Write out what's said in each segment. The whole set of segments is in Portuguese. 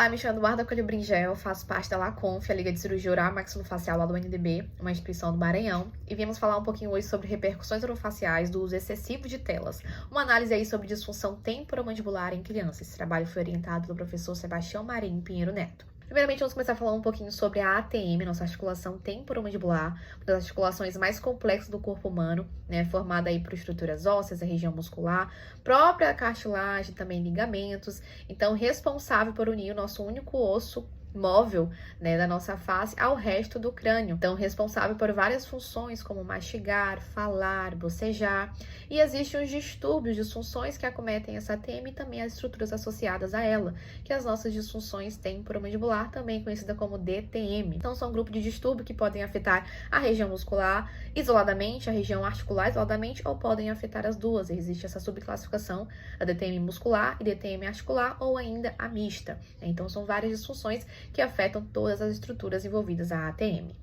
Olá, me chamo Eduarda Coelho Bringel, faço parte da LACONF, a Liga de Cirurgia Oral Maxilofacial lá do UNDB, uma instituição do Maranhão, e viemos falar um pouquinho hoje sobre repercussões orofaciais do uso excessivo de telas. Uma análise aí sobre disfunção temporomandibular em crianças. Esse trabalho foi orientado pelo professor Sebastião Marinho Pinheiro Neto. Primeiramente, vamos começar a falar um pouquinho sobre a ATM, nossa articulação temporomandibular, uma das articulações mais complexas do corpo humano, né, formada aí por estruturas ósseas, a região muscular, própria cartilagem, também ligamentos, então responsável por unir o nosso único osso móvel, né, da nossa face ao resto do crânio. Então, responsável por várias funções, como mastigar, falar, bocejar. E existem os distúrbios, disfunções que acometem essa ATM e também as estruturas associadas a ela, que as nossas disfunções temporomandibular, também conhecida como DTM. Então, são um grupo de distúrbio que podem afetar a região muscular isoladamente, a região articular isoladamente, ou podem afetar as duas. Existe essa subclassificação, a DTM muscular e DTM articular, ou ainda a mista. Então, são várias disfunções que afetam todas as estruturas envolvidas à ATM.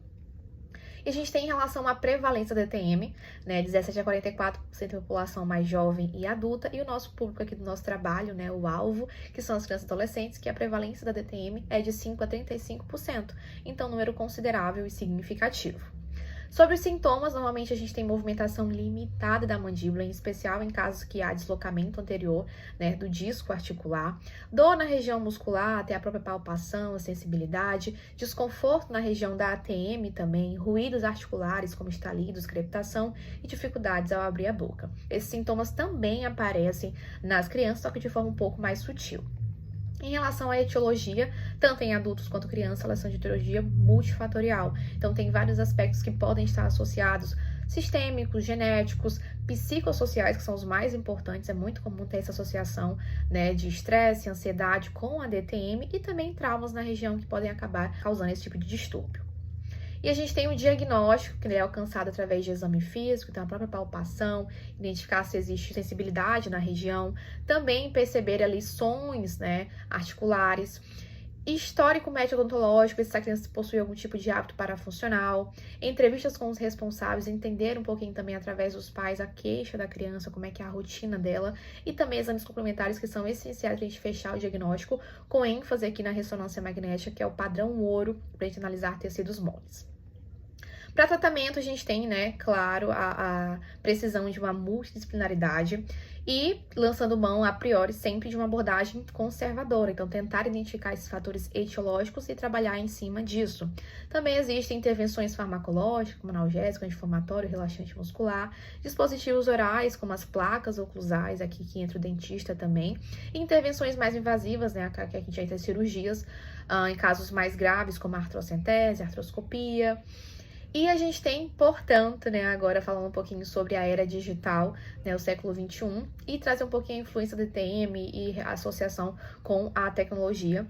E a gente tem em relação à prevalência da DTM, né, 17 a 44% da população mais jovem e adulta, e o nosso público aqui do nosso trabalho, né, o alvo, que são as crianças e adolescentes, que a prevalência da DTM é de 5 a 35%, então número considerável e significativo. Sobre os sintomas, normalmente a gente tem movimentação limitada da mandíbula, em especial em casos que há deslocamento anterior, né, do disco articular, dor na região muscular, até a própria palpação, a sensibilidade, desconforto na região da ATM também, ruídos articulares como estalidos, crepitação e dificuldades ao abrir a boca. Esses sintomas também aparecem nas crianças, só que de forma um pouco mais sutil. Em relação à etiologia, tanto em adultos quanto crianças, elas são de etiologia multifatorial. Então, tem vários aspectos que podem estar associados, sistêmicos, genéticos, psicossociais, que são os mais importantes. É muito comum ter essa associação, né, de estresse, ansiedade com a DTM e também traumas na região que podem acabar causando esse tipo de distúrbio. E a gente tem o diagnóstico, que é alcançado através de exame físico, então a própria palpação, identificar se existe sensibilidade na região, também perceber ali sons, né, articulares, histórico médico odontológico, se essa criança possui algum tipo de hábito parafuncional, entrevistas com os responsáveis, entender um pouquinho também através dos pais a queixa da criança, como é que é a rotina dela, e também exames complementares que são essenciais para a gente fechar o diagnóstico, com ênfase aqui na ressonância magnética, que é o padrão ouro para a gente analisar tecidos moles. Para tratamento, a gente tem, né, claro, a precisão de uma multidisciplinaridade e lançando mão, a priori, sempre de uma abordagem conservadora. Então, tentar identificar esses fatores etiológicos e trabalhar em cima disso. Também existem intervenções farmacológicas, como analgésico, anti-inflamatório, relaxante muscular, dispositivos orais, como as placas oclusais, aqui que entra o dentista também, e intervenções mais invasivas, né, que a gente já tem cirurgias, em casos mais graves, como a artrocentese, artroscopia. E a gente tem, portanto, né, agora falando um pouquinho sobre a era digital, né, o século XXI, e trazer um pouquinho a influência do TM e a associação com a tecnologia,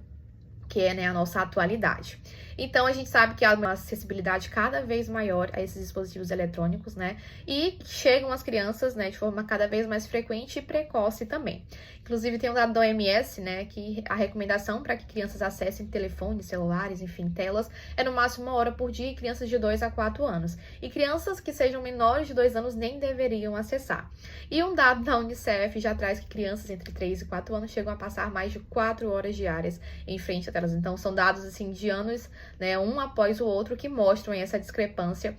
que é, né, a nossa atualidade. Então, a gente sabe que há uma acessibilidade cada vez maior a esses dispositivos eletrônicos, né? E chegam às crianças, né, de forma cada vez mais frequente e precoce também. Inclusive, tem um dado da OMS, né, que a recomendação para que crianças acessem telefones, celulares, enfim, telas, é no máximo 1 hora por dia, e crianças de 2 a 4 anos. E crianças que sejam menores de 2 anos nem deveriam acessar. E um dado da Unicef já traz que crianças entre 3 e 4 anos chegam a passar mais de 4 horas diárias em frente a telas. Então, são dados, assim, de anos, né, um após o outro, que mostram essa discrepância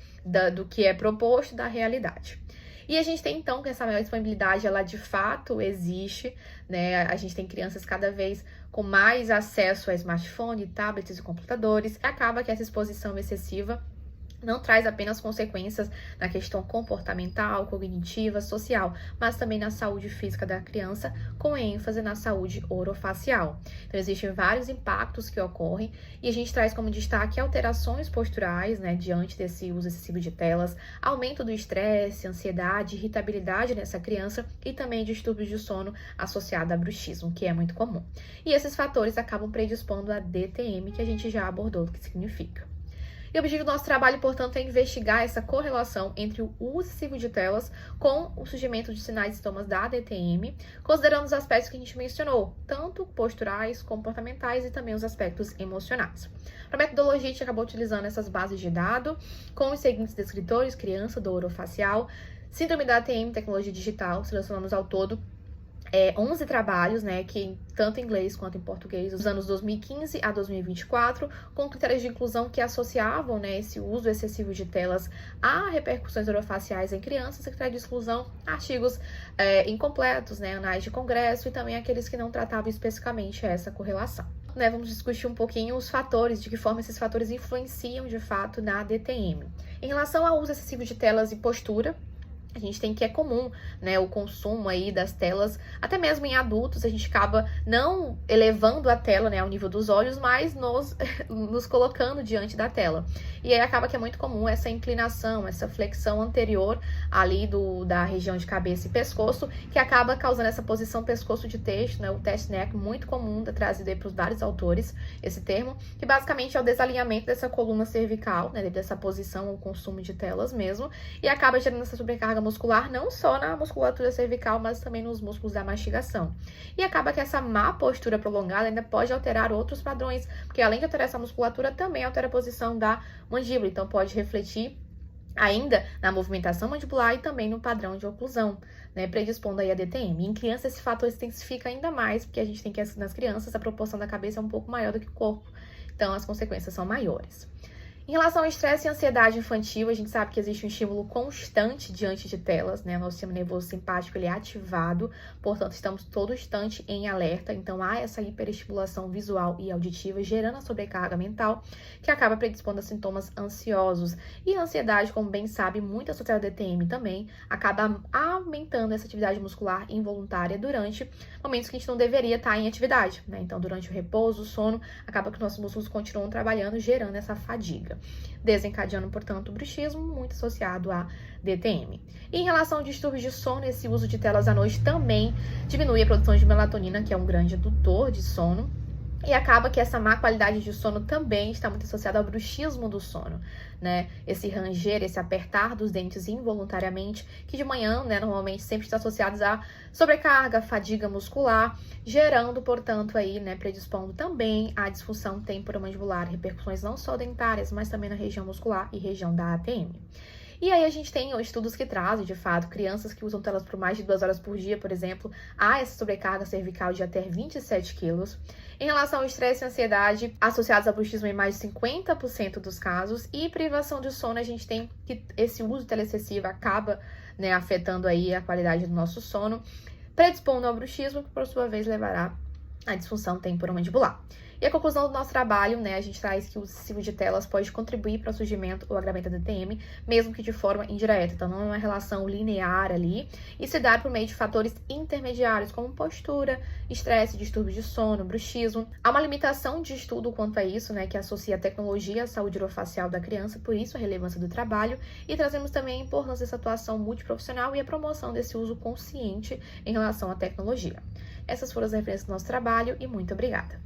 do que é proposto da realidade. E a gente tem, então, que essa maior disponibilidade, ela de fato existe, né? A gente tem crianças cada vez com mais acesso a smartphone, tablets e computadores. Acaba que essa exposição excessiva não traz apenas consequências na questão comportamental, cognitiva, social, mas também na saúde física da criança, com ênfase na saúde orofacial. Então, existem vários impactos que ocorrem e a gente traz como destaque alterações posturais, né, diante desse uso excessivo de telas, aumento do estresse, ansiedade, irritabilidade nessa criança e também distúrbios de sono associado a bruxismo, que é muito comum. E esses fatores acabam predispondo a DTM, que a gente já abordou o que significa. E o objetivo do nosso trabalho, portanto, é investigar essa correlação entre o uso excessivo de telas com o surgimento de sinais e sintomas da DTM, considerando os aspectos que a gente mencionou, tanto posturais, comportamentais e também os aspectos emocionais. Para a metodologia, a gente acabou utilizando essas bases de dados com os seguintes descritores: criança, dor orofacial, síndrome da ATM, tecnologia digital. Selecionamos ao todo 11 trabalhos, né, que tanto em inglês quanto em português, dos anos 2015 a 2024, com critérios de inclusão que associavam, né, esse uso excessivo de telas a repercussões orofaciais em crianças, e critério de exclusão, artigos incompletos, né, anais de congresso e também aqueles que não tratavam especificamente essa correlação. Né, vamos discutir um pouquinho os fatores, de que forma esses fatores influenciam de fato na DTM. Em relação ao uso excessivo de telas e postura, a gente tem que é comum, né, o consumo aí das telas, até mesmo em adultos, a gente acaba não elevando a tela, né, ao nível dos olhos, mas nos colocando diante da tela. E aí acaba que é muito comum essa inclinação, essa flexão anterior ali da região de cabeça e pescoço, que acaba causando essa posição pescoço de texto, né, o test neck, muito comum, trazido aí para os vários autores, esse termo, que basicamente é o desalinhamento dessa coluna cervical, né, dessa posição ou consumo de telas mesmo, e acaba gerando essa sobrecarga muscular, não só na musculatura cervical, mas também nos músculos da mastigação. E acaba que essa má postura prolongada ainda pode alterar outros padrões, porque além de alterar essa musculatura, também altera a posição da mandíbula, então pode refletir ainda na movimentação mandibular e também no padrão de oclusão, né, predispondo aí a DTM. Em crianças, esse fator se intensifica ainda mais, porque a gente tem que, nas crianças, a proporção da cabeça é um pouco maior do que o corpo, então as consequências são maiores. Em relação ao estresse e ansiedade infantil, a gente sabe que existe um estímulo constante diante de telas, né? O nosso sistema nervoso simpático ele é ativado, portanto, estamos todo instante em alerta. Então, há essa hiperestimulação visual e auditiva, gerando a sobrecarga mental, que acaba predispondo a sintomas ansiosos. E a ansiedade, como bem sabe, muito associada ao DTM também, acaba aumentando essa atividade muscular involuntária durante momentos que a gente não deveria estar em atividade, né? Então, durante o repouso, o sono, acaba que nossos músculos continuam trabalhando, gerando essa fadiga, desencadeando, portanto, o bruxismo, muito associado a DTM. E em relação ao distúrbio de sono, esse uso de telas à noite também diminui a produção de melatonina, que é um grande indutor de sono, e acaba que essa má qualidade de sono também está muito associada ao bruxismo do sono, né? Esse ranger, esse apertar dos dentes involuntariamente, que de manhã, né, normalmente sempre está associados a sobrecarga, fadiga muscular, gerando, portanto, aí, né, predispondo também à disfunção temporomandibular, repercussões não só dentárias, mas também na região muscular e região da ATM. E aí a gente tem estudos que trazem, de fato, crianças que usam telas por mais de 2 horas por dia, por exemplo, há essa sobrecarga cervical de até 27 quilos. Em relação ao estresse e ansiedade, associados ao bruxismo em mais de 50% dos casos, e privação de sono, a gente tem que esse uso telexcessivo acaba, né, afetando aí a qualidade do nosso sono, predispondo ao bruxismo, que por sua vez levará à disfunção temporomandibular. E a conclusão do nosso trabalho, né, a gente traz que o uso excessivo de telas pode contribuir para o surgimento ou agravamento da DTM, mesmo que de forma indireta, então não é uma relação linear ali, e se dá por meio de fatores intermediários, como postura, estresse, distúrbio de sono, bruxismo. Há uma limitação de estudo quanto a isso, né, que associa a tecnologia à saúde orofacial da criança, por isso a relevância do trabalho, e trazemos também a importância dessa atuação multiprofissional e a promoção desse uso consciente em relação à tecnologia. Essas foram as referências do nosso trabalho e muito obrigada!